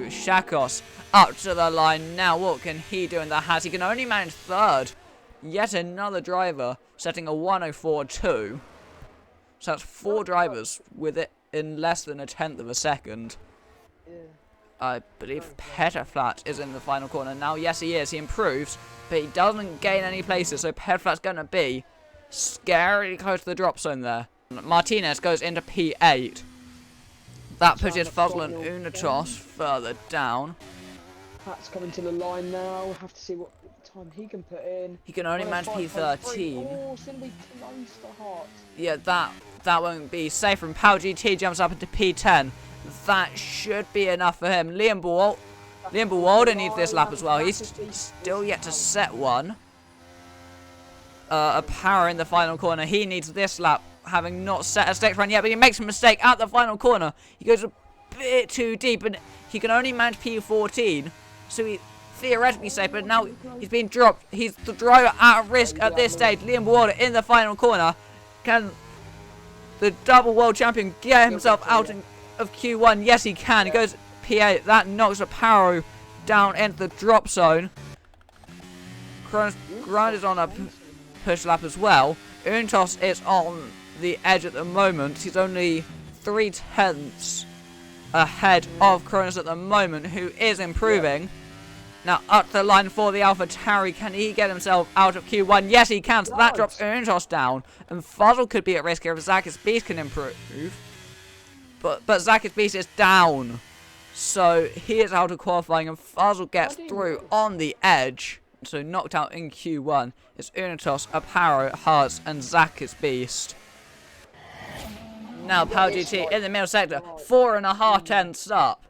Shakos up to the line now. What can he do in the hat? He can only manage third. Yet another driver setting a 1:04.2. So that's 4 drivers with it in less than a tenth of a second. I believe Petterflat is in the final corner. Now, yes, he is. He improves, but he doesn't gain any places. So Petterflat's going to be scarily close to the drop zone there. Martinez goes into P8. That pushes Fuzzle and Unitos further down. Pat's coming to the line now. We'll have to see what time he can put in. He can only manage P13. Oh, it's going to be close to hot. Yeah, that won't be safe. From Power GT jumps up into P10. That should be enough for him. Liam Buwalder needs this lap as well. He's still yet to set one. A Power in the final corner. He needs this lap, having not set a stakes run yet, but he makes a mistake at the final corner. He goes a bit too deep, and he can only manage P14, so he theoretically safe, but now he's been dropped. He's the driver at risk at this stage. Liam Buwalder in the final corner. Can the double world champion get himself out of Q1? Yes, he can. He goes P8. That knocks a Paro down into the drop zone. Grind is on a push lap as well. Untos is on the edge at the moment. He's only 3/10 ahead of Cronus at the moment, who is improving. Now up the line for the AlphaTauri. Can he get himself out of Q1? Yes, he can. So that drops Untos down. And Fuzzle could be at risk here if Zakis Beast can improve. But Zakis Beast is down. So he is out of qualifying, and Fuzzle gets through on the edge. So knocked out in Q1 is Unitos, Aparo, Hearts, and Zakis Beast. Now Power GT in the middle sector, 4.5 tenths up.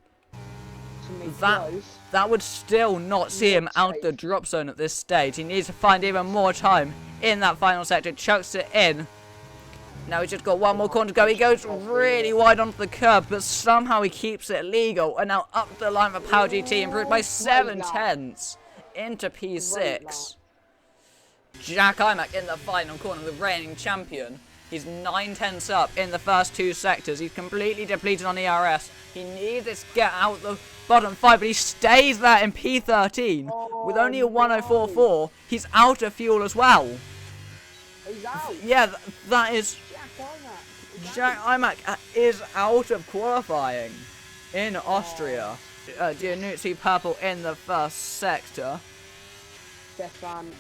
That would still not see him out the drop zone at this stage. He needs to find even more time in that final sector. Chucks it in. Now he's just got one more corner to go. He goes really wide onto the curb, but somehow he keeps it legal. And now up the line for Power GT, improved by 7 tenths into P6. Jack Imac in the final corner, the reigning champion. He's 9 tenths up in the first 2 sectors. He's completely depleted on ERS. He needs to get out the bottom 5, but he stays there in P13 with only a 1:04.4. He's out of fuel as well. He's out. Yeah, that is... Jack Imac is out of qualifying in Austria. Giannuzzi purple in the first sector. Stefan.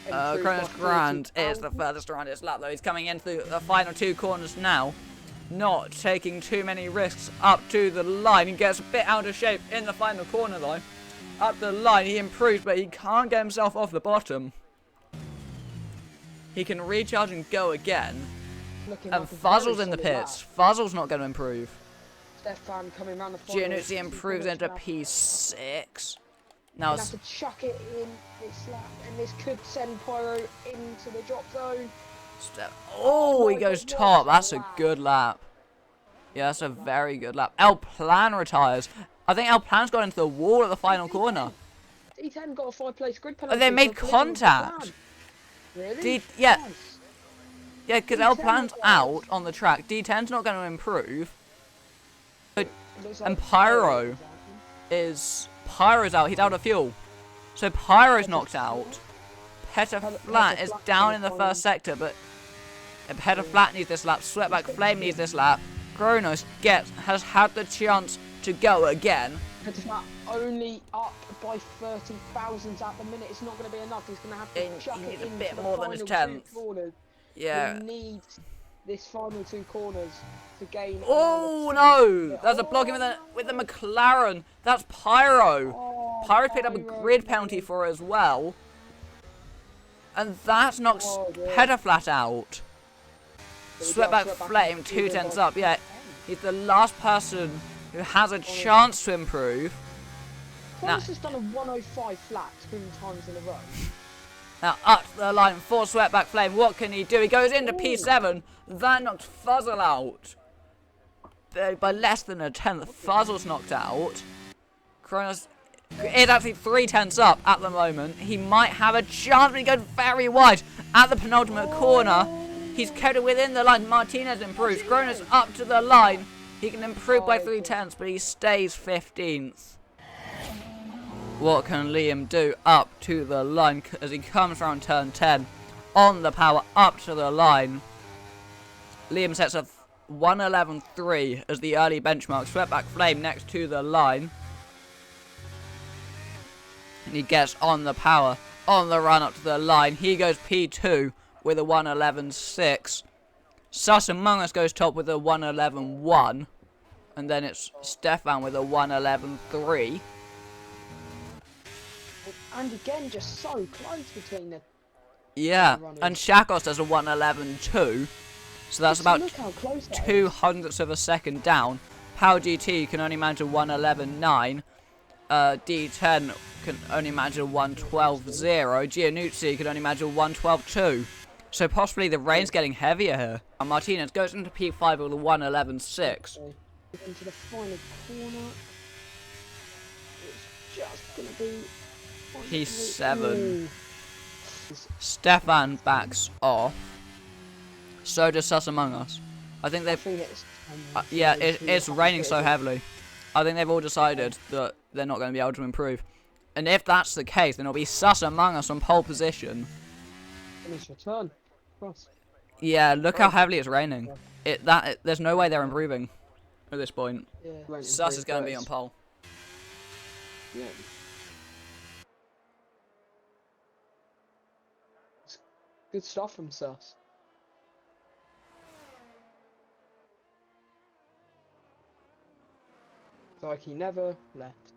Cronus Grand is the furthest around his lap, though. He's coming into the final 2 corners now. Not taking too many risks up to the line. He gets a bit out of shape in the final corner, though. Up the line, he improves, but he can't get himself off the bottom. He can recharge and go again. And Fuzzle's in the pits. Fuzzle's not going to improve. Stefan coming around the final. Giannuzzi improves into P6. Now have to chuck it in this lap, and this could send Pyro into the drop zone. Oh, he goes top. That's a good lap. Yeah, that's a very good lap. El Plan retires. I think El Plan's got into the wall at the final corner. D10 got a 5-place grid penalty. Oh, they made contact. Really? Yeah. Nice. Yeah, because El Plan's out on the track. D10's not going to improve. And Pyro is... Pyro's out. He's out of fuel. So Pyro's knocked out. Petterflat is down in the first sector, but Petterflat needs this lap. Sweatback Flame needs this lap. Kronos has had the chance to go again. Petterflat only up by 30 thousandths at the minute. It's not going to be enough. He's going to have to chuck it in a bit more than his 10th. Yeah. He needs this final 2 corners to gain. Oh no! There's a blocking with the McLaren. That's Pyro. Oh, Pyro picked up a grid penalty for it as well. And that knocks Petterflat out. Sweatback Flame, 2 tenths up. Yeah, he's the last person who has a chance to improve. Cronus has done a 105 flat 2 times in a row. Now up the line for Sweatback Flame. What can he do? He goes into P7. That knocked Fuzzle out. By less than a tenth. Fuzzle's knocked out. Cronus is actually 3 tenths up at the moment. He might have a chance, but he goes very wide at the penultimate corner. He's kept it within the line. Martinez improves. Cronus up to the line. He can improve by 3 tenths, but he stays 15th. What can Liam do up to the line as he comes around turn 10 on the power up to the line? Liam sets a 1:11.3 as the early benchmark. Swept back flame next to the line. And he gets on the power on the run up to the line. He goes P2 with a 1:11.6. SusAMOGUS goes top with a 1:11.1. And then it's Stefan with a 1:11.3. And again, just so close between the... Yeah, and Shakos does a 1:11.2. So that's about 200ths of a second down. Power GT can only manage a 1:11.9. D10 can only manage a 1:12.0. Giannuzzi can only manage a 1:12.2. So possibly the rain's getting heavier here. And Martinez goes into P5 with a 1:11.6. Into the final corner. It's just going to be... P7. Stefan backs off. So does SusAMOGUS. I think they've... yeah, it's raining so heavily. I think they've all decided that they're not going to be able to improve. And if that's the case, then it'll be SusAMOGUS on pole position. Finish your turn. Cross. Yeah, look how heavily it's raining. There's no way they're improving at this point. Yeah. Sus is going to be on pole. Yeah. Good stuff from Sus. Like he never left.